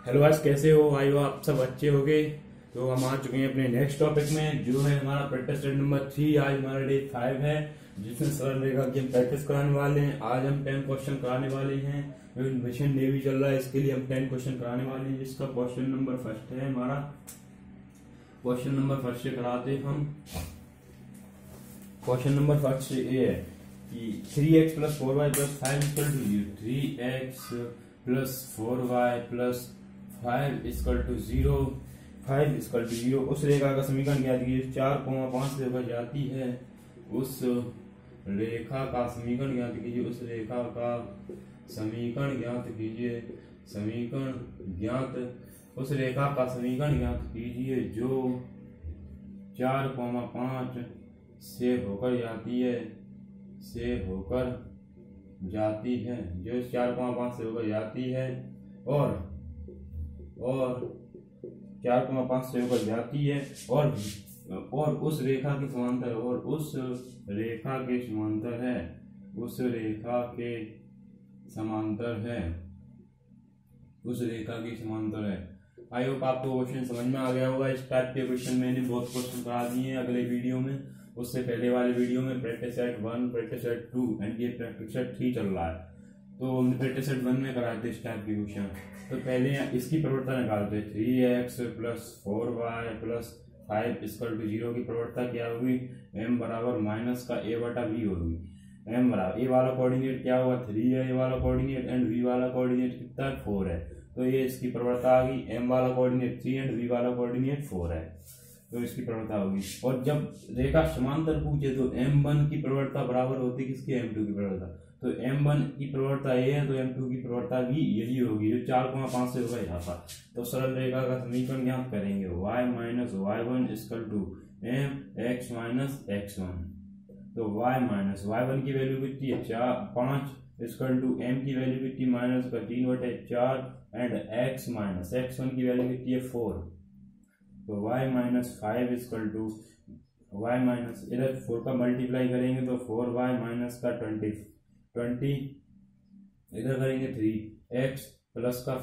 Hello guys, कैसे हो? आई हो आप सब अच्छे हो गए। तो हम आ चुके हैं अपने नेक्स्ट टॉपिक में, जो है हमारा प्रैक्टिस सेट नंबर 3। आज हमारा डे 5 है, जिसमें सरल रेखा की हम प्रैक्टिस कराने वाले हैं। आज हम 10 क्वेश्चन कराने वाले हैं। मिशन नेवी चल रहा है, इसके लिए हम 10 क्वेश्चन कराने वाले हैं। जिसका क्वेश्चन नंबर फर्स्ट है हमारा। क्वेश्चन नंबर फर्स्ट से कराते हम। क्वेश्चन नंबर फर्स्ट से ये है कि 3x plus 4y plus 5 equal to 0। 3x plus 4y plus 5 equal to 0। 5 equal to 0 उस रेखा का समीकरण ज्ञात कीजिए। 4,5 से होकर जाती है उस रेखा का समीकरण ज्ञात कीजिए। उस रेखा का समीकरण ज्ञात कीजिए। समीकरण ज्ञात उस रेखा का समीकरण ज्ञात कीजिए जो 4,5 से होकर जाती है। जो 4,5 से होकर जाती है और 4,5 से होकर जाती है और उस रेखा के समांतर है। आई होप आपको क्वेश्चन समझ में आ गया होगा। इस टाइप के क्वेश्चन मैंने बहुत क्वेश्चन करा दिए हैं अगले वीडियो में। उससे पहले वाले वीडियो में practice set 1, practice set 2 and ये प्रैक्टिस सेट 3 चल रहा है। तो हमने प्रैक्टिस सेट 1 में कराए थे इस टाइप के क्वेश्चन। तो पहले इसकी प्रवृत्ता निकालते। 3x plus 4y plus 5 equal to 0 की प्रवृत्ता क्या होगी? m बराबर माइनस का a बटा v होगी। m बराबर a वाला कोऑर्डिनेट क्या होगा? 3 है a वाला कोऑर्डिनेट एंड v वाला कोऑर्डिनेट कितना है? 4 है। तो ये इसकी प्रवृत्ता आ गई। m वाला कोऑर्डिनेट 3 एंड v वाला कोऑर्डिनेट 4 है, तो इसकी प्रवृत्ता होगी। और जब रेखा समांतर पूछे तो m1 की प्रवृत्ता बराबर होती है किसकी? m2 की प्रवृत्ता। तो m1 की प्रवृत्ता a है तो m2 की प्रवृत्ता भी यही होगी, जो 4,5 से होगा यहाँ पर। तो सरल रेखा का समीकरण ज्ञात करेंगे। y minus y1 equal to m x minus x1। तो y माइनस y1 की वैल्यू कितनी है? 5 इक्वल टू m की वैल्यू कितनी? माइनस का 3/4 एंड x माइनस x1 की वैल्यू कितनी है? 4। तो y minus 5 equal to y minus इधर 4 का मल्टीप्लाई करेंगे तो 4y माइनस का 20 इधर करेंगे 3x प्लस का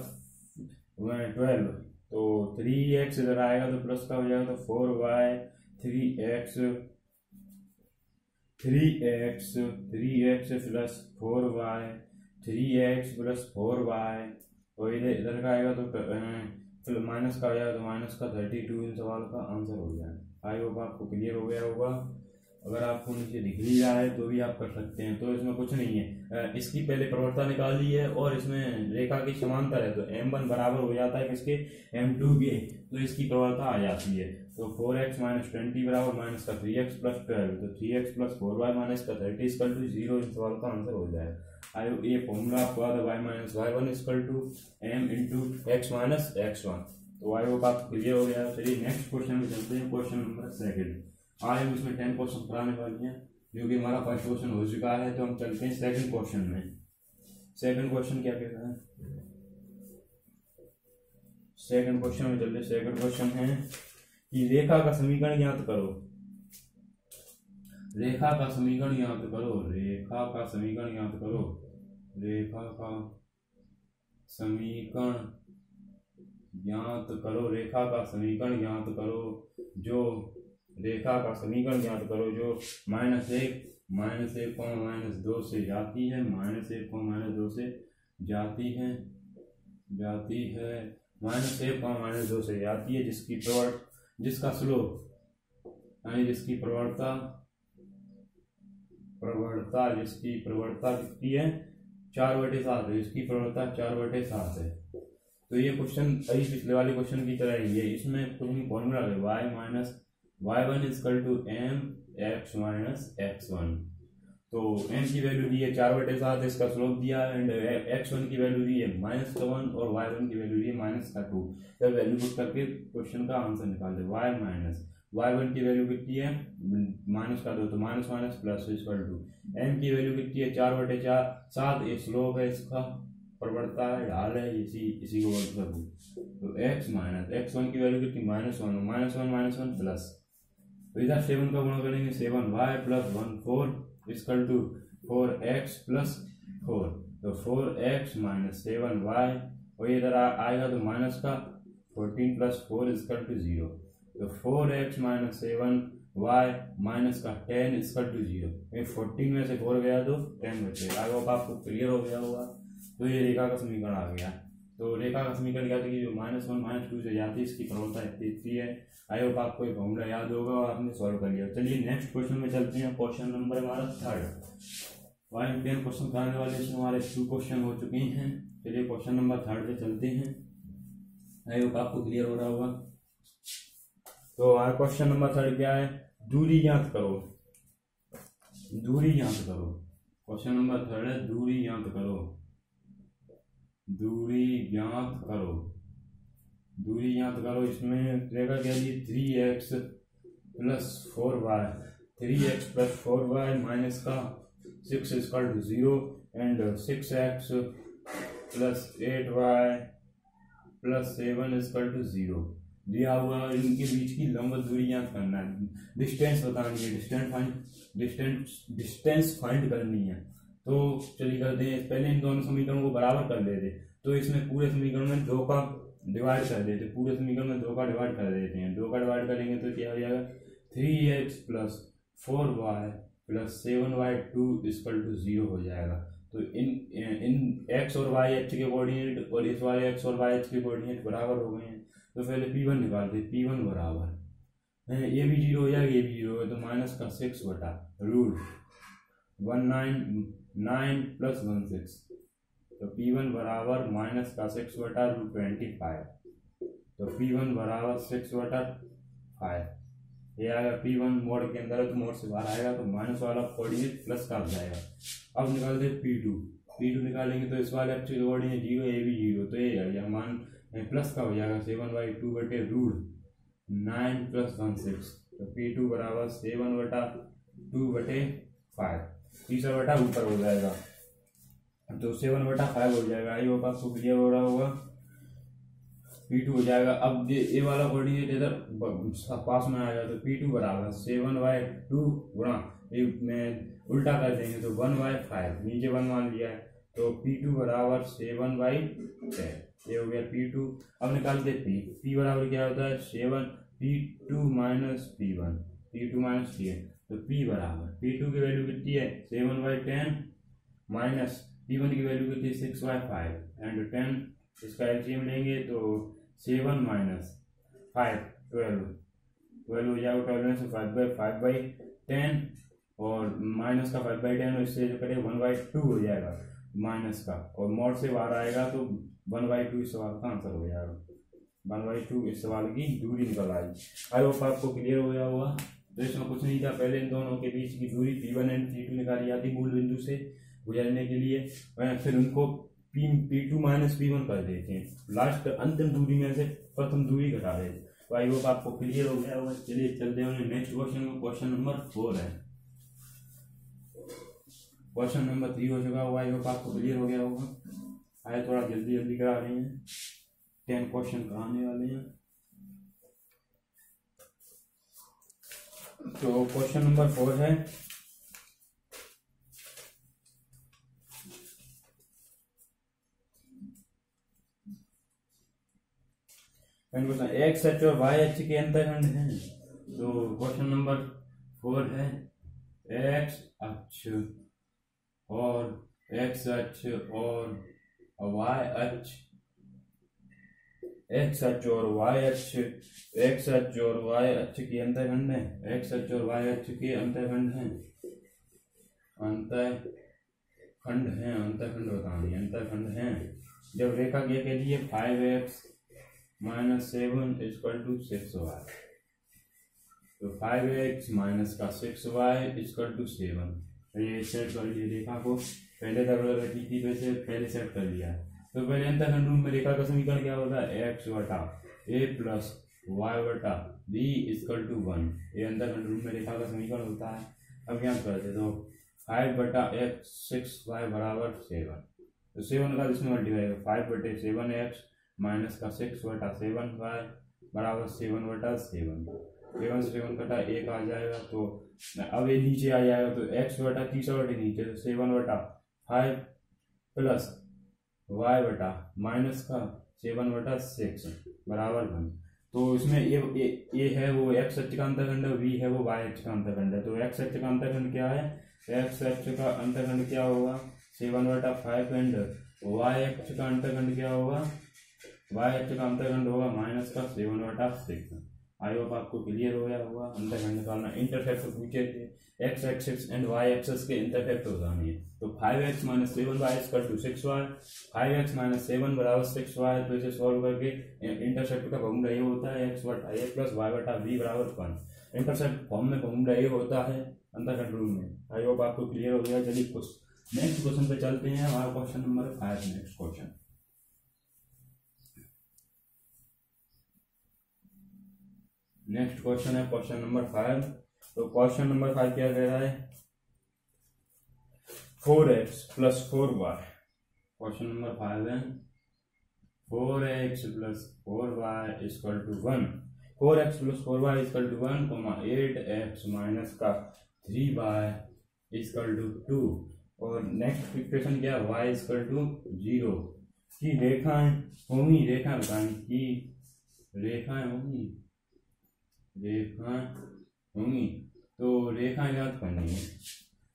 12। तो 3x इधर आएगा तो प्लस का हो जाएगा। तो 4y 3x plus 4y 3x plus 4y। तो इधर का आएगा तो माइनस का हो जाएगा। तो माइनस का 32 इन सवाल का आंसर हो जाएगा। आई होप आपको क्लियर हो गया होगा। अगर आपको नीचे दिख ही रहा है तो भी आप कर सकते हैं। तो इसमें कुछ नहीं है, इसकी पहले प्रवृत्ता निकाली है और इसमें रेखा की समांतर है तो m1 बराबर हो जाता है किसके? m2 के। तो इसकी प्रवृत्ता आ जाती है। तो 4x माइनस 20 बराबर माइनस का 3x प्लस 12। तो 3x प्लस 4y माइनस का 30 इक्वल टू 0 इस सवाल का आंसर हो जाएगा। ये फॉर्मूला आपको आता है y minus y1 equal to m into x minus x1। तो आई होप आपको क्लियर हो गया। चलिए नेक्स्ट क्वेश्चन में चलते हैं। Question number 2। आज हम इसमें 10 क्वेश्चन कराने वाले हैं, जो कि हमारा फर्स्ट क्वेश्चन हो चुका है। तो हम चलते हैं सेकंड क्वेश्चन में। सेकंड क्वेश्चन क्या कहता है? सेकंड क्वेश्चन में चलते। सेकंड क्वेश्चन है कि रेखा का समीकरण ज्ञात करो। रेखा का समीकरण ज्ञात करो। रेखा का समीकरण ज्ञात करो। रेखा का समीकरण ज्ञात करो। रेखा का समीकरण ज्ञात करो जो रेखा का समीकरण ज्ञात करो जो -1, -2 से जाती है। -1, -2 से जाती है। -1, -2 से जाती है, जिसका स्लोप यानी जिसकी प्रवणता कितनी है? 4/7 है। इसकी प्रवणता 4/7 है। तो ये क्वेश्चन अभी पिछले वाले क्वेश्चन की तरह ही है। इसमें कुछ नहीं, फॉर्मूला है y minus y1 equal to m x minus x1। तो m की वैल्यू दी है 4/7, इसका स्लोप दिया एंड x1 की वैल्यू दी है -1 और y1 की वैल्यू दी है -2। जब वैल्यू पुट करके क्वेश्चन का आंसर निकाल दे। y माइनस y1 की वैल्यू कितनी है? -2। तो minus minus plus equal to m की वैल्यू कितनी है? 4/7। ये स्लोप है, इसका प्रवणता है, ढाल है, इसी को बोलते। तो x माइनस x1 की वैल्यू कितनी? -1 प्लस। तो इधर 7 का गुणा करेंगे 7y plus 1 4 equal to 4x plus 4। तो 4x माइनस 7y और ये इधर आएगा तो माइनस का 14 + 4 = 0। तो 4x - 7y माइनस का 10 = 0। 14 में से 4 गया तो 10 बचेगा। आई होप आपको क्लियर हो गया होगा। तो ये रेखा का समीकरण आ गया। तो रेखा का समीकरण क्या था कि जो -1 -2 से जाती है इसकी प्रवणता इतनी है। आई होप आपको ये फॉर्मूला याद होगा और आपने सॉल्व कर लिया। चलिए नेक्स्ट क्वेश्चन में चलते हैं। क्वेश्चन नंबर हमारा 3rd। 10 क्वेश्चन कराने वाले इसमें हमारे 2 क्वेश्चन हो चुके हैं। चलिए क्वेश्चन नंबर 3rd पे चलते हैं। आई होप आपको क्लियर हो रहा होगा। तो हमारा क्वेश्चन नंबर 3rd क्या है? दूरी ज्ञात करो। दूरी ज्ञात करो। क्वेश्चन नंबर 3rd है दूरी ज्ञात करो। दूरी ज्ञात करो। दूरी ज्ञात करो। इसमें रहेगा क्या जी? 3x + 4y। 3x + 4y minus का 6 = 0 एंड 6x + 8y + 7 = 0 दिया हुआ। इनके बीच की लंब दूरी ज्ञात करना है। डिस्टेंस बतानी है। डिस्टेंस फाइंड करनी है। तो चलिए करते हैं। पहले इन दोनों समीकरणों को बराबर कर लेते। तो इसमें पूरे समीकरण में 2 का डिवाइड कर देते। पूरे समीकरण में 2 का डिवाइड कर देते हैं। 2 का डिवाइड करेंगे तो क्या हो जाएगा? 3x + 4y + 7y2 = 0 हो जाएगा। तो इन x और y h के कोऑर्डिनेट और इस वाले x और y h के कोऑर्डिनेट बराबर हो गए हैं। तो पहले P1 निकालते। P1 बराबर ये भी 0 हो जाएगा, ये भी 0 है। तो माइनस का 6 बटा रूट 9 + 1 6। तो P1 बराबर माइनस का 6 बटा रूट 25। तो P1 बराबर 6 बटा 5। ये आएगा P1 मोड के अंदर है तो मोड से बाहर आएगा तो माइनस वाला कोऑर्डिनेट प्लस का आ जाएगा। अब निकालते P2। P2 निकालेंगे तो इस वाले एक्चुअल कोऑर्डिनेट 0, ये भी 0। तो ये आ गया मान प्लस का हो जाएगा 7/2 बटे रूट 9 + 1 6। तो P2 बराबर 7/2 बटे 5। तीसरा बटा ऊपर हो जाएगा तो 7/5 हो जाएगा। आई होप आपको क्लियर हो रहा होगा। P2 हो जाएगा। अब ये वाला कोऑर्डिनेट इधर पास में आएगा तो P2 बराबर 7/2 गुणा में उल्टा कर देंगे तो 1/5। नीचे 1 मान लिया है तो P2 बराबर 7/10। ये हो गया P2। अब निकालते P बराबर क्या होता है? 7 P2 - P1। P2 - P1 तो P बराबर P2 की वैल्यू कितनी है? 7/10 माइनस P1 की वैल्यू कितनी है? 6/5 एंड 10 इसका एलसीएम लेंगे तो 7 - 5 12 हो जाएगा। 12 में से 5/10 और माइनस का 5/10 और इससे जो करें 1/2 हो जाएगा माइनस का और मोड से बाहर आएगा तो 1/2 इस सवाल का आंसर हो जाएगा। 1/2 इस सवाल की दूरी निकल आई। आई होप आपको क्लियर हो गया होगा। तो इसमें कुछ नहीं था। पहले इन दोनों के बीच की दूरी P1 एंड P2 निकाली जाती मूल बिंदु से गुजरने के लिए। फिर उनको P2 - P1 कर देते हैं। लास्ट अंतिम दूरी में से प्रथम दूरी घटा देते। तो आई होप आपको क्लियर हो गया होगा। चलिए चलते हैं नेक्स्ट क्वेश्चन में। क्वेश्चन नंबर 4 है। क्वेश्चन नंबर 3 हो चुका होगा। आई होप आपको क्लियर हो गया होगा। आए थोड़ा जल्दी जल्दी करा रहे हैं। 10 क्वेश्चन कराने वाले हैं। तो क्वेश्चन नंबर 4 है। एक्स एच और वाई एच के अंतरखंड हैं। तो क्वेश्चन नंबर 4 है एक्स अक्ष और एक्स अक्ष और वाई अक्ष। एक्स अक्ष और वाई अक्ष एक्स अक्ष और वाई अक्ष के अंतरखंड है। एक्स अक्ष और वाई अक्ष के अंतरखंड हैं। अंतरखंड बतानी अंतरखंड हैं। जब रेखा के लिए 5x - 7 = 6y। तो 5x माइनस का 6y = 7। ये सेट कर लिए रेखा को। पहले दरवाजा रखी थी वैसे पहले सेट कर लिया है। तो पहले अंतरखंड रूप में रेखा का समीकरण क्या होता है? x बटा a + y बटा b = 1। ये अंतरखंड रूप में रेखा का समीकरण होता है। अब क्या करते तो 5 बटा x 6y बराबर 7। तो 7 का इसमें मल्टीप्लाई 5/7x माइनस का 6 बटा 7y बराबर 7/7। 7 से 7 कटा 1 आ जाएगा। तो अब ये नीचे आ जाएगा तो x बटा तीसरा बटे नीचे तो 7/5 प्लस वाई बटा माइनस का 7/6 बराबर 1। तो इसमें ये है वो एक्स अक्ष का अंतखंड है, वी है वो वाई अक्ष का अंतखंड है। तो एक्स अक्ष का अंतखंड क्या है, एक्स अक्ष का अंतखंड क्या होगा 7/5 एंड वाई अक्ष का अंतखंड क्या होगा, वाई अक्ष का अंतखंड होगा माइनस का 7/6। आई होप आपको क्लियर हो गया होगा। अंतखंड निकालना, इंटरसेप्ट पूछे थे, X axis and Y axis के इंटरसेप्ट बतानी है। तो 5x - 7y = 6y, 5x - 7 = 6y। तो इसे सॉल्व करके इंटरसेप्ट का फॉर्मूला ये होता है x/a + y/b = 1। इंटरसेप्ट फॉर्म में फॉर्मूला ये होता है अंतखंड रूप में। आई होप आपको क्लियर हो गया। चलिए कुछ नेक्स्ट क्वेश्चन पे चलते हैं। हमारा question number 5, next question. Next question है क्वेश्चन नंबर 5। तो क्वेश्चन नंबर 5 क्या कह रहा है, 4x + 4y। क्वेश्चन नंबर 5 है 4x + 4y = 1। 4x + 4y = 1, 8x - का 3y = 2। और नेक्स्ट इक्वेशन क्या है, y = 0 की रेखाएं होंगी, रेखा बतानी की रेखाएं होंगी, रेखाएं होंगी। तो रेखाएं याद करनी है,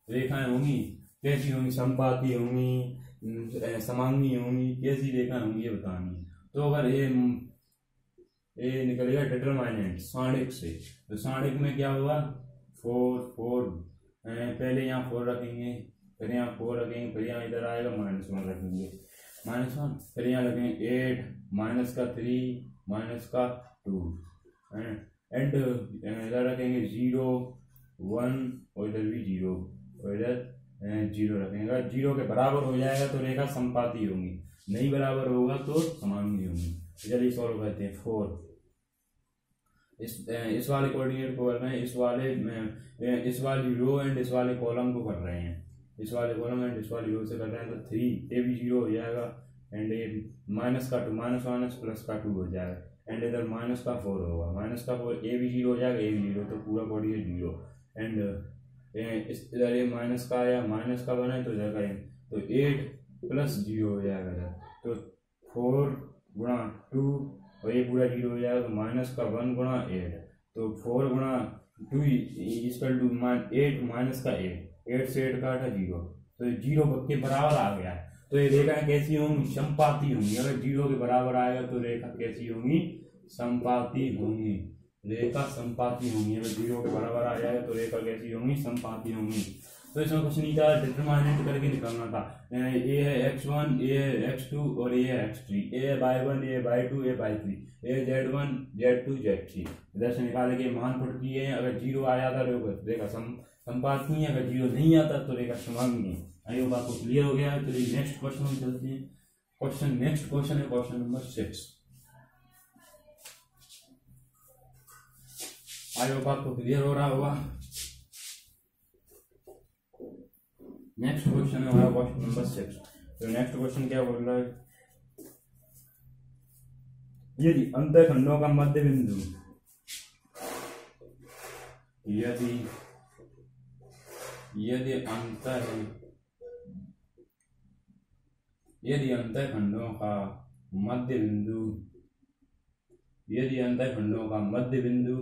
रेखाएं होंगी कैसी होंगी, समपाती होंगी, समांगी होंगी, कैसी रेखाएं होंगी ये बतानी है। तो अगर ये निकलेगा डिटरमाइनेंट साणिक से, तो साणिक में क्या होगा 4 4, पहले यहाँ 4 रखेंगे, फिर यहाँ 4 रखेंगे, फिर यहाँ इधर आएगा -1 रखेंगे, -1, फिर यहाँ रखेंगे 8 - का 3 - का 2 एंड इधर रखेंगे 0 1 और इधर भी 0 और इधर 0 रखेंगे। अगर 0 के बराबर हो जाएगा तो रेखा समपाती होंगी, नहीं बराबर होगा तो समांगी होंगी। चलिए सॉल्व करते हैं। 4 इस वाले कोऑर्डिनेट को कर रहे हैं, इस वाली रो एंड इस वाले कॉलम को कर रहे हैं, इस वाले कॉलम एंड इस वाली रो से कर रहे हैं। तो 3 ये भी 0 हो जाएगा एंड ये -का 2 प्लस का 2 हो जाएगा एंड इधर -4 होगा, -4 ये भी 0 हो जाएगा, ये भी 0, तो पूरा कोऑर्डिनेट 0 एंड इधर ये माइनस का आया, माइनस का बना तो इधर करें तो 8 + 0 हो जाएगा इधर। तो 4 × 2 और ये पूरा 0 हो जाएगा, तो -1 × 8, तो 4 × 2 = 8 - का 8 से 8 काटा 0, तो 0 के बराबर आ गया। तो ये रेखा कैसी होंगी, समपाती होंगी। अगर 0 के बराबर आएगा तो रेखा कैसी होंगी, समपाती होंगी, रेखा समपाती होंगी। अगर 0 के बराबर आ जाएगा तो रेखा कैसी होंगी, समपाती होंगी। तो इसमें कुछ नहीं था, डिटरमाइनेंट करके निकालना था। ये है x1, ये है x2 और ये है x3, ये है y1, ये है y2, ये है y3, ये है z1 z2 z3। इधर से निकाले के मान पुट किए हैं। अगर 0 आ जाता रेखा समपाती है, अगर 0 नहीं आता तो रेखा समांगी है। आई होप आपको क्लियर हो गया है। तो नेक्स्ट क्वेश्चन में चलते हैं। नेक्स्ट क्वेश्चन है क्वेश्चन नंबर 6। आई होप आपको क्लियर हो रहा होगा। नेक्स्ट क्वेश्चन है हमारा क्वेश्चन नंबर 6। तो नेक्स्ट क्वेश्चन क्या बोल रहा है, यदि अंतःखंडों का मध्य बिंदु यदि अंतःखंडों का मध्य बिंदु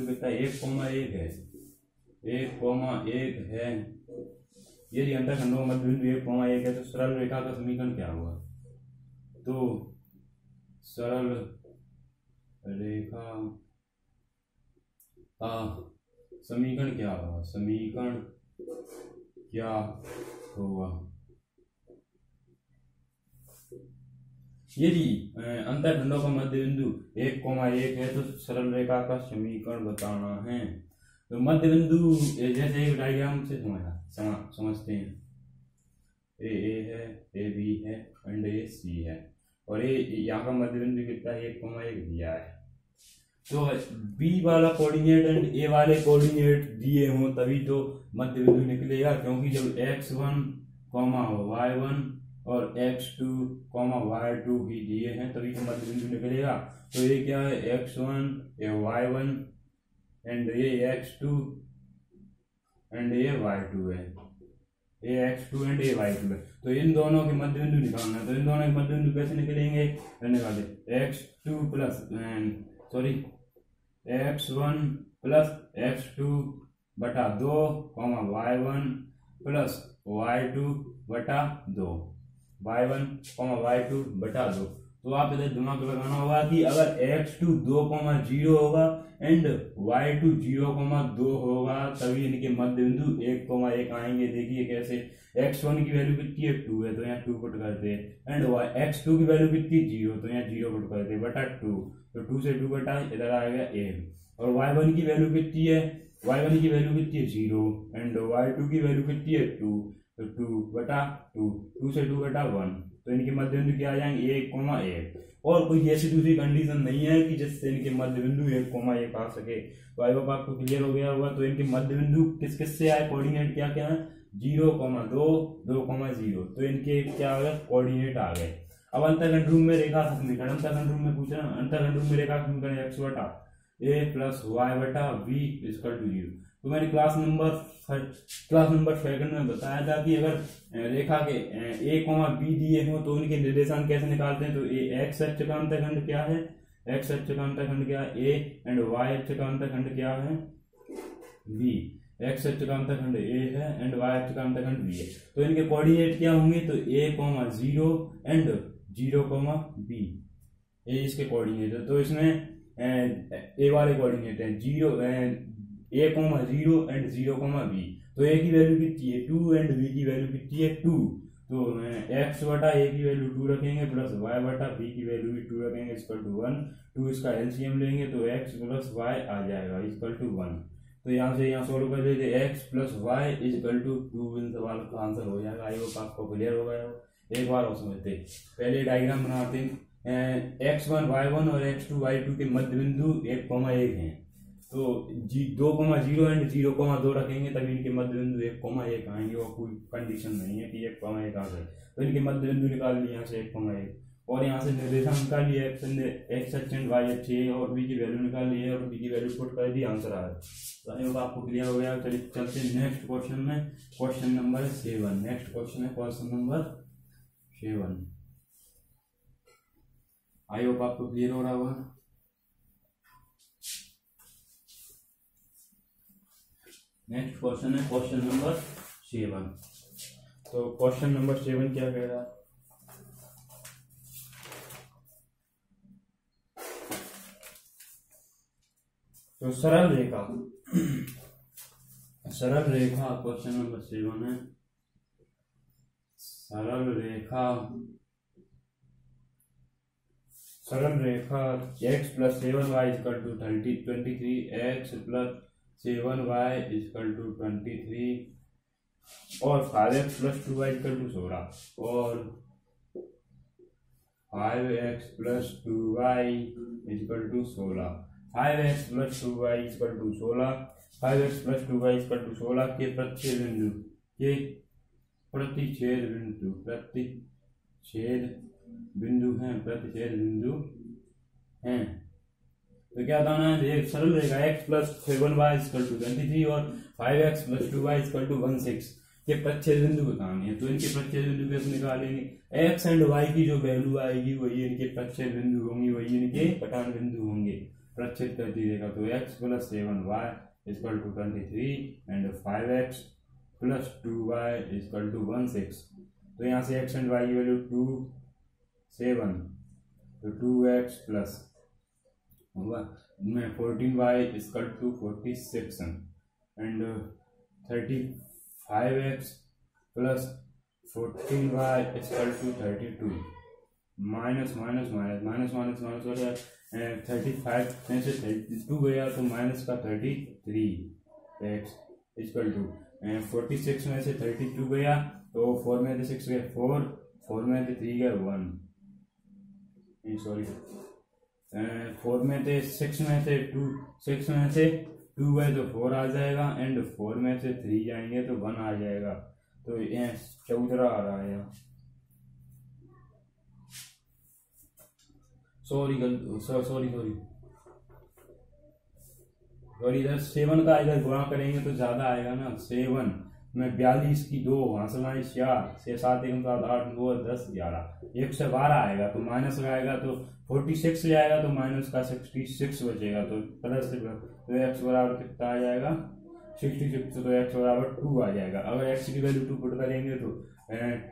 कितना 1,1 है, 1,1 है। यदि अंतःखंडों का मध्य बिंदु 1,1 है तो सरल रेखा का समीकरण क्या होगा, तो सरल रेखा का समीकरण क्या होगा, यदि अंतःखंडों का मध्य बिंदु 1,1 है तो सरल रेखा का समीकरण बताना है। तो मध्य बिंदु जैसे एक डायग्राम से समझते हैं, ए है, ए बी है एंड ए सी है, और ये यहाँ का मध्य बिंदु कितना 1,1 दिया है। तो बी वाला कोऑर्डिनेट एंड ए वाले कोऑर्डिनेट दिए हों तभी तो मध्य बिंदु निकलेगा, क्योंकि जब x1, y1 और x2, y2 भी दिए हैं तभी तो मध्य बिंदु निकलेगा। तो ये क्या है, x1, ये y1 एंड ये x2 एंड ये y2 है। A x two and a y two है। तो इन दोनों के मध्य बिंदु निकालना है। तो इन दोनों के मध्य बिंदु कैसे निकलेंगे, निकाले X two plus X one plus X two बटा 2 Y one plus Y two बटा 2, वाई वन वाई टू बटा 2। तो आप इधर दिमाग लगाना होगा कि अगर x2 2,0 होगा एंड y2 0,2 होगा तभी इनके मध्य बिंदु 1,1 आएंगे। देखिए कैसे, x1 की वैल्यू कितनी है 2 है तो यहाँ 2 पुट करते हैं एंड x2 की वैल्यू कितनी 0 तो यहाँ 0 पुट करते हैं बटा 2, तो 2 से 2 बटा इधर आएगा 1। और y1 की वैल्यू कितनी है, y1 की वैल्यू कितनी है 0 एंड y2 की वैल्यू कितनी है 2, तो 2 बटा 2, 2 से 2 बटा 1। तो इनके मध्य बिंदु क्या आ जाएंगे 1,1। और कोई ऐसी दूसरी कंडीशन नहीं है कि जिससे इनके मध्य बिंदु 1,1 आ सके। तो आई होप आपको क्लियर हो गया होगा। तो इनके मध्य बिंदु किस किस से आए, कोऑर्डिनेट क्या क्या है 0,2, 2,0। तो इनके क्या आ गए कोऑर्डिनेट आ गए। अब अंतःखंड रूप में रेखा समीकरण, अंतःखंड रूप में पूछा अंतःखंड रूप में रेखा समीकरण x बटा a प्लस वाई बटा v इक्वल टू 0। तो मैंने क्लास नंबर सेकंड में बताया था कि अगर रेखा के a b दिए हो तो उनके निर्देशांक कैसे निकालते हैं। तो x अक्ष का अंतःखंड क्या है, x अक्ष का अंतःखंड क्या है a एंड y अक्ष का अंतःखंड क्या है b। x अक्ष का अंतःखंड a है एंड y अक्ष का अंतःखंड b है। तो इनके कोऑर्डिनेट क्या होंगे, तो a, 0 एंड 0, b, ये इसके कोऑर्डिनेट है। तो इसमें ए वाले कोऑर्डिनेट है 0, a,0 एंड 0, b। तो a की वैल्यू कितनी है 2 एंड b की वैल्यू कितनी है 2। तो x बटा a की वैल्यू 2 रखेंगे प्लस y बटा b की वैल्यू भी 2 रखेंगे इक्वल टू 1। 2 इसका एलसीएम लेंगे तो x प्लस y आ जाएगा इक्वल टू 1। तो यहाँ से यहाँ सोल्व कर देते x plus y equal to 2। इन सवाल का आंसर हो जाएगा। आई होप आपको क्लियर हो गया हो। एक बार और समझते, पहले डायग्राम बनाते हैं। x1 y1 और x2 y2 के मध्य बिंदु 1,1 हैं। तो 2,0 एंड 0,2 रखेंगे तभी इनके मध्य बिंदु 1,1 आएंगे। और कोई कंडीशन नहीं है कि 1,1 आ गए। तो इनके मध्य बिंदु निकाल लिए यहाँ से 1,1 और यहाँ से निर्देशांक निकाल लिए x अक्ष एंड y अक्ष और b की वैल्यू निकाल ली है और b की वैल्यू पुट कर दी, आंसर आ गया। तो आई होप आपको क्लियर हो गया। चलिए चलते हैं नेक्स्ट क्वेश्चन में। Question number 7। नेक्स्ट क्वेश्चन है क्वेश्चन नंबर 7। आई होप आपको क्लियर हो रहा होगा। नेक्स्ट क्वेश्चन है क्वेश्चन नंबर 7। तो क्वेश्चन नंबर 7 क्या कह रहा है, तो सरल रेखा क्वेश्चन नंबर 7 है। सरल रेखा x plus 7y equal to 23, x plus 7y equal to 23 और 5x plus 2y equal to 16 और 5x plus 2y equal to 16, 5x plus 2y equal to 16, 5x plus 2y equal to 16 के प्रतिच्छेद बिंदु हैं। तो क्या बताना है, एक सरल रेखा x plus 7y equal to 23 और 5x plus 2y equal to 16 के प्रतिच्छेद बिंदु बताने हैं। तो इनके प्रतिच्छेद बिंदु कैसे निकालेंगे, x एंड y की जो वैल्यू आएगी वही इनके प्रतिच्छेद बिंदु होंगी, वही इनके पटान बिंदु होंगे। प्रतिच्छेद कर दीजिएगा तो x plus 7y equal to 23 and 5x plus 2y equal to 16। तो यहाँ से x एंड y की वैल्यू 2, 7 तो 2x प्लस होगा 14y equal to 46 and 35x plus 14y equal to 32 minus हो गया 35 में से 32 गया तो माइनस का 33x इक्वल टू 46 में से 32 गया तो 4 में से 6 गए 4 में से 3 गए 1 4 में से 6 में से 2 6 में से 2 गए तो 4 आ जाएगा एंड 4 में से 3 जाएंगे तो 1 आ जाएगा। तो ये चौधरा आ रहा है, सॉरी इधर 7 का इधर गुणा करेंगे तो ज्यादा आएगा ना, 7 में 42 की 2 हाँसलाएं 4 6 7 1 7 8 9 10 11 1 से 12 आएगा तो माइनस लगाएगा तो 46 ले आएगा तो माइनस का 66 बचेगा तो प्लस तो एक्स बराबर कितना आ जाएगा 66 तो एक्स बराबर 2 आ जाएगा। अगर एक्स की वैल्यू 2 पुट करेंगे तो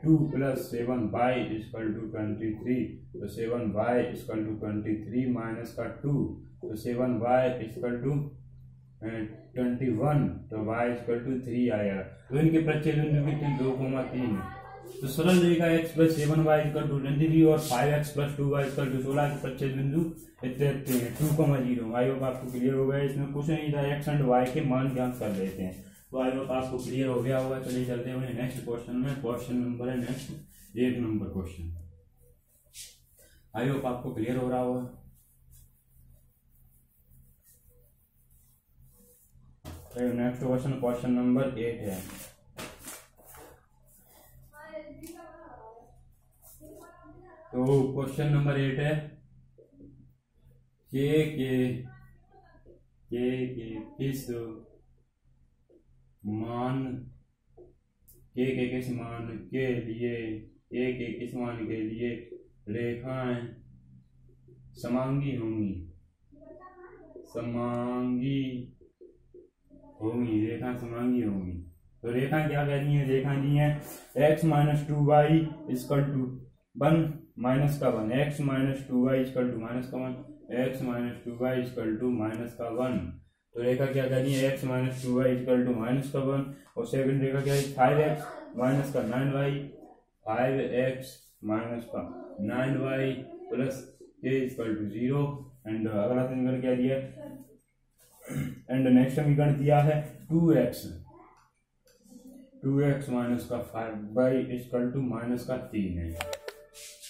2 + 7y = 23 तो 7y = 23 माइनस का 2 तो 7y = 21 तो y = 3 आएगा। तो इनके प्रत्येक बिंदु की 2,3 है तो सरल रहेगा x + 7y = 23 और 5x + 2y = 16 के प्रत्येक बिंदु इतने 2,0। आई होप आपको क्लियर हो गया। इसमें कुछ नहीं था, x एंड y के मान ज्ञात कर लेते हैं। तो आई होप आपको क्लियर हो गया होगा। चलिए चलते हैं नेक्स्ट क्वेश्चन में। क्वेश्चन नंबर है नेक्स्ट 8 नंबर क्वेश्चन। आई होप आपको क्लियर हो रहा होगा। नेक्स्ट क्वेश्चन नंबर 8 है। तो क्वेश्चन नंबर 8 है के किस मान के लिए रेखाएं समांगी होंगी रेखा समांगी होंगी। तो रेखा क्या कहती है? रेखा दी है x - 2y = 1 माइनस का 1 x - 2y = -1 x - 2y = -1। तो रेखा क्या कहती है? x - 2y = -1 और सेकंड रेखा क्या है? 5x - 9y 5x - 9y plus k = 0 and अगला समीकरण क्या दिया है? एंड नेक्स्ट समीकरण दिया है 2x - 5y = -3 है।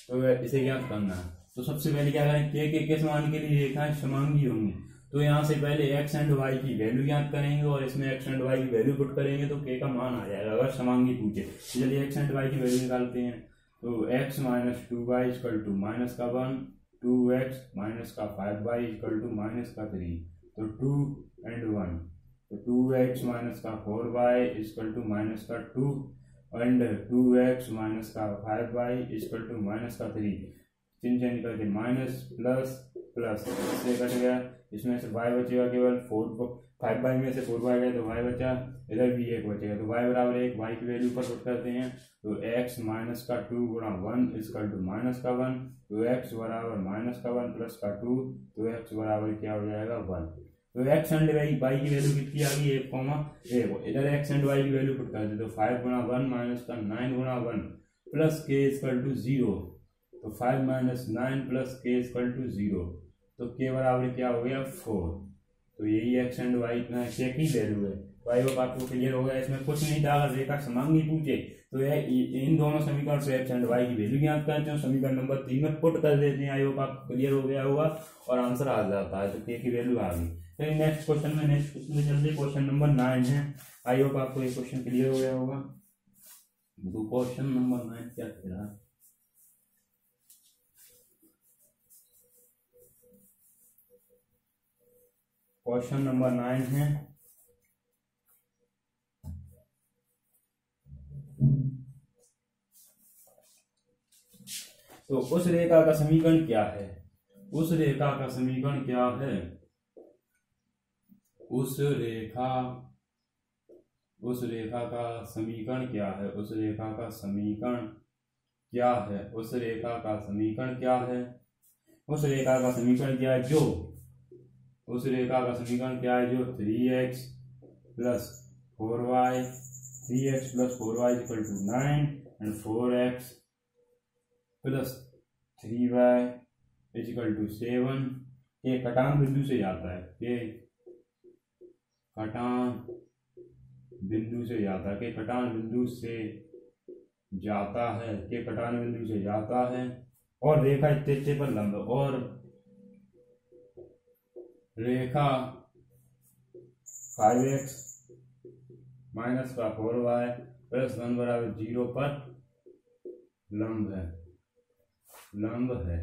तो इसे क्या करना है? तो सबसे पहले क्या करें? के किस मान के लिए रेखाएं समांगी होंगी। तो यहाँ से पहले x एंड y की वैल्यू ज्ञात करेंगे और इसमें x एंड y की वैल्यू पुट करेंगे तो k का मान आ जाएगा अगर समांगी पूछे। चलिए x एंड y की वैल्यू निकालते हैं। तो x - 2y = -1 2x - 5y = -3 तो 2 and 1 तो 2x - 4y = -2 and 2x - 5y = -3। चिन्ह चेंज करके माइनस प्लस प्लस से कट गया, इसमें से y बचेगा केवल 5y में से 4y गया तो y बचा, इधर भी 1 बचेगा तो y बराबर 1 y की वैल्यू पर पुट करते हैं। तो x - 2 × 1 = -1 तो x बराबर -1 प्लस का 2 तो x बराबर क्या हो जाएगा 1। तो x एंड y की वैल्यू कितनी आ गई 1, इधर x एंड y की वैल्यू पुट करते तो 5 × 1 -9 × 1 प्लस k = 0 तो 5 - 9 प्लस k = 0 तो k बराबर क्या हो गया 4। तो यही x एंड y के की वैल्यू है। तो आई होप आपको क्लियर हो गया। इसमें कुछ नहीं था, अगर रेखा समांगी पूछे तो इन दोनों समीकरण से x एंड y की वैल्यू ज्ञात करते हैं, समीकरण नंबर 3 में पुट कर देते हैं। आई होप आपको क्लियर हो गया होगा और आंसर आ जाता है। तो k की वैल्यू आ गई। फिर नेक्स्ट क्वेश्चन में जल्दी क्वेश्चन नंबर 9 है। आई होप आपको ये क्वेश्चन क्लियर हो गया होगा। तो क्वेश्चन नंबर 9 क्या कह रहा है? क्वेश्चन नंबर 9 है तो उस रेखा का समीकरण क्या है? उस रेखा का समीकरण क्या है? उस रेखा का समीकरण क्या है? उस रेखा का समीकरण क्या है? उस रेखा का समीकरण क्या है? उस रेखा का समीकरण क्या है? जो उस रेखा का समीकरण क्या है? जो 3x + 4y = 9 and 4x + 3y = 7 ये कटान बिंदु से जाता है। ये कटान बिंदु से जाता है। के कटान बिंदु से जाता है। के कटान बिंदु से जाता है और रेखा इतने पर लंब और रेखा 5x - 4y + 1 = 0 पर लंब है।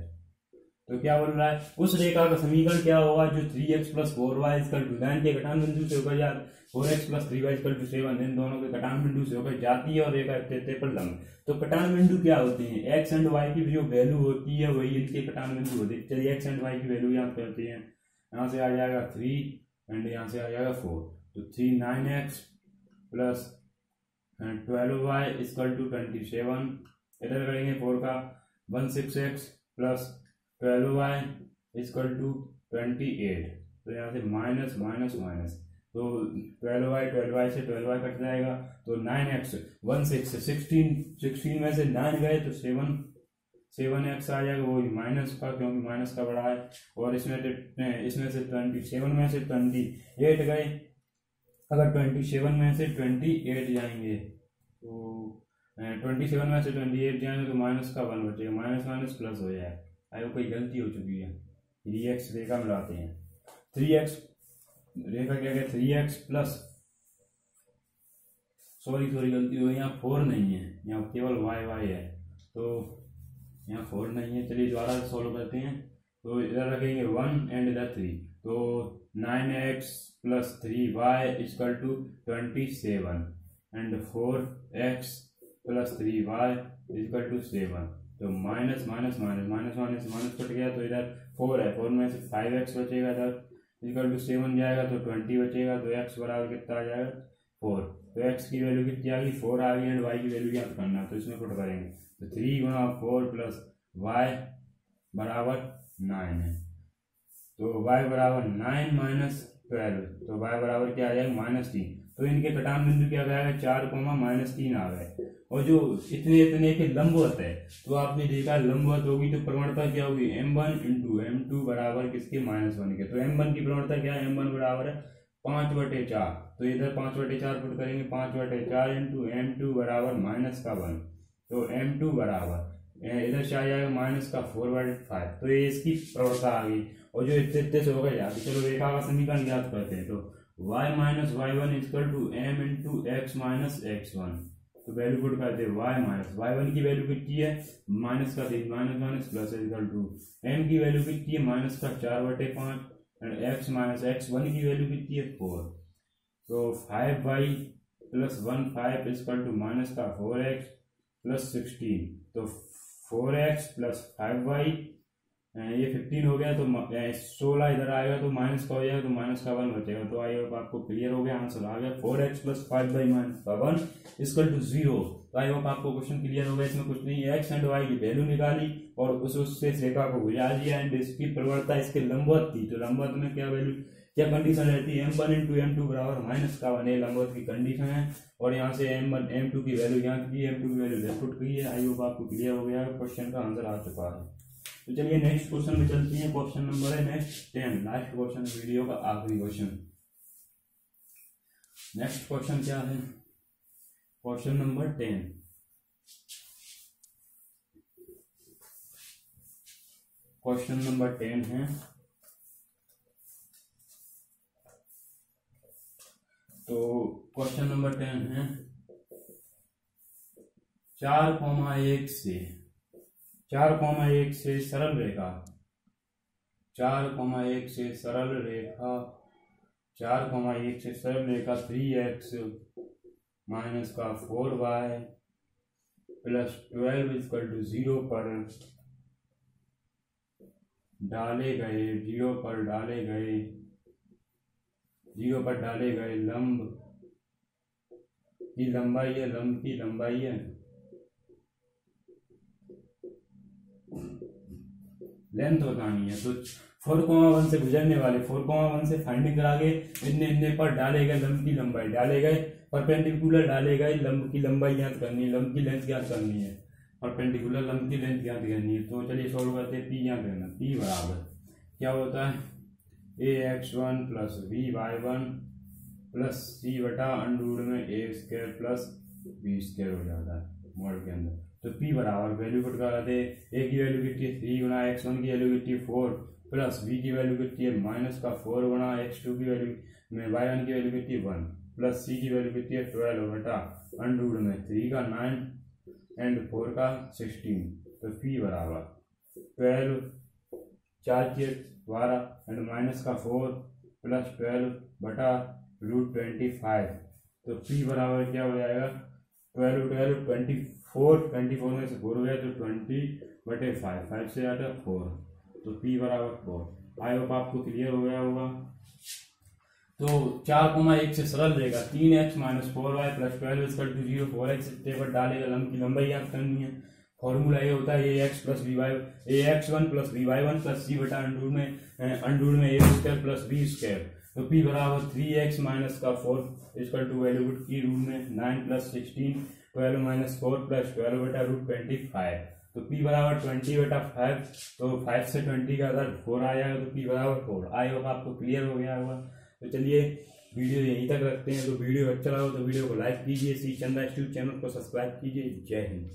तो क्या बोल रहा है, उस रेखा का समीकरण क्या होगा जो 3x plus 4y equal to line के कटान बिंदु से होकर या 4x plus 3y equal to 7 इन दोनों के कटान बिंदु से होकर जाती है और रेखा पर लंब। तो कटान बिंदु क्या होते हैं, x एंड y की जो वैल्यू होती है वही इनके कटान बिंदु होते हैं। चलिए x एंड y की वैल्यू याद करते हैं। यहाँ से आ जाएगा 3 एंड यहाँ से आ जाएगा 4। तो 3 9x plus 12y equal to 27। इधर करेंगे 4 का 16x plus 12y equal to 28। तो यहाँ से माइनस माइनस माइनस, तो 12y से 12y कट जाएगा। तो 9x 16 में से 9 गए तो 7x आ जाएगा, वो माइनस का, क्योंकि माइनस का बड़ा है। और इसमें से 27 में से 28 गए, अगर 27 में से 28 जाएंगे तो 27 में से 28 जाएंगे तो माइनस का 1 बचेगा, माइनस माइनस प्लस हो जाएगा। आयो कोई गलती हो चुकी है, 3x रेखा मिलाते हैं। 3x रेखा क्या है, 3x प्लस सॉरी गलती हो, यहाँ 4 नहीं है, यहाँ केवल y है, तो यहाँ 4 नहीं है। चलिए दोबारा सॉल्व करते हैं। तो इधर रखेंगे 1 एंड इधर 3, तो 9x plus 3y equal to 27 and 4x plus 3y equal to 7। तो minus minus minus minus minus minus cut गया, तो इधर 4 है, 4 में से 5x बचेगा, इधर इक्वल टू 7 जाएगा तो 20 बचेगा। तो x बराबर कितना आ जाएगा 4। तो x की वैल्यू कितनी आ गई 4 आ गई एंड y की वैल्यू याद करना है, तो इसमें पुट करेंगे। तो 3 गुणा 4 प्लस y बराबर 9 है। तो y बराबर 9 माइनस 12, तो y बराबर क्या आ जाएगा -3। तो इनके कटान बिंदु क्या आएगा 4, -3 आ गए। और जो इतने के लंबवत है, तो आपने देखा लंबवत होगी तो प्रवणता क्या होगी m1 इंटू m2 बराबर किसके -1 के। तो m1 की प्रवणता क्या है, m1 बराबर है 5/4। तो इधर 5/4 पुट करेंगे, 5/4 इंटू m2 बराबर -1। तो m2 बराबर इधर से आ जाएगा -4/5। तो ये इसकी प्रवणता आ गई। और जो इतने से होगा जाती, चलो रेखा का समीकरण याद करते हैं। तो y minus y1 equal to m into x minus x1। तो वैल्यू पुट करते हैं y माइनस y1 की वैल्यू कितनी है माइनस का 3 minus minus plus equal to m की वैल्यू कितनी है माइनस का 4/5 एंड x माइनस x1 की वैल्यू कितनी है 4। तो 5y plus 1 5 equal to minus का 4x प्लस 16। तो 4x प्लस 5y ये 15 हो गया, तो 16 इधर आएगा तो माइनस का हो जाएगा, तो माइनस का 1 बचेगा। तो आई होप आपको क्लियर हो गया, आंसर आ गया 4x प्लस 5y माइनस का 1 इक्वल टू 0। तो आई होप आपको क्वेश्चन क्लियर हो गया। इसमें कुछ नहीं है, x एंड y की वैल्यू निकाली और उससे रेखा को बुझा दिया एंड इसकी प्रवणता इसके लंबवत थी। तो लंबवत में क्या वैल्यू क्या कंडीशन रहती है m1 इंटू m2 बराबर -1 लंबवत की कंडीशन है। और यहाँ से m1 m2 की वैल्यू यहाँ की m2 की वैल्यू पुट की है। आई होप आपको क्लियर हो गया, क्वेश्चन का आंसर आ चुका है। तो चलिए नेक्स्ट क्वेश्चन में चलते हैं। क्वेश्चन नंबर है नेक्स्ट 10, लास्ट क्वेश्चन वीडियो का आखिरी क्वेश्चन। नेक्स्ट क्वेश्चन क्या है, क्वेश्चन नंबर 10। क्वेश्चन नंबर 10 है, तो क्वेश्चन नंबर 10 है 4,1 से सरल रेखा 4,1 से सरल रेखा 3x माइनस का 4y प्लस 12 इक्वल टू 0 पर डाले गए लंब की लंबाई है लेंथ बतानी है। तो 4,1 से गुजरने वाले 4,1 से फाइंडिंग करा के इतने पर डाले गए लंब की लंबाई, डाले गए परपेंडिकुलर डाले गए लंब की लंबाई ज्ञात करनी है, लंब की लेंथ ज्ञात करनी है, परपेंडिकुलर लंब की लेंथ ज्ञात करनी है। तो चलिए सॉल्व करते हैं। पी ज्ञात करना, पी बराबर क्या होता है ax1 plus by1 plus c बटा अंडर में a² प्लस b² हो जाता है मॉडल के अंदर। तो p बराबर वैल्यू पुट कराते हैं। a की वैल्यू कितनी है 3 गुना x1 की वैल्यू कितनी है 4 प्लस b की वैल्यू कितनी है माइनस का 4 गुना x2 की वैल्यू में y1 की वैल्यू कितनी है 1 प्लस c की वैल्यू कितनी है 12 बटा अंडर में 3 का 9 एंड 4 का 16। तो p बराबर 12 4 के 12 एंड माइनस का 4 प्लस 12 बटा √25। तो P बराबर क्या हो जाएगा 12 12 24 में से 4 हो गया तो 20/5, 5 से आता 4, तो P बराबर 4। आई होप आपको क्लियर हो गया होगा। तो 4,1 से सरल रहेगा 3x - 4y + 12 = 0। 4x टेबल डालेगा, की लंबाई याद करनी है। फॉर्मूला ये होता है ax + by ax1 + by1 + c बटा अंडूर में a² + b²। तो P बराबर 3x - 4 = वैल्यू की रूट में 9 + 16 12 - 4 + 12 बटा √25। तो P बराबर 20/5। तो 5 से 20 का आधा 4 आ जाएगा, तो P बराबर 4। आई होप आपको क्लियर हो गया होगा। तो चलिए वीडियो यहीं तक रखते हैं। तो वीडियो अच्छा लगा हो तो वीडियो को लाइक कीजिए, सी चंदा इंस्टीट्यूट चैनल को सब्सक्राइब कीजिए। जय हिंद।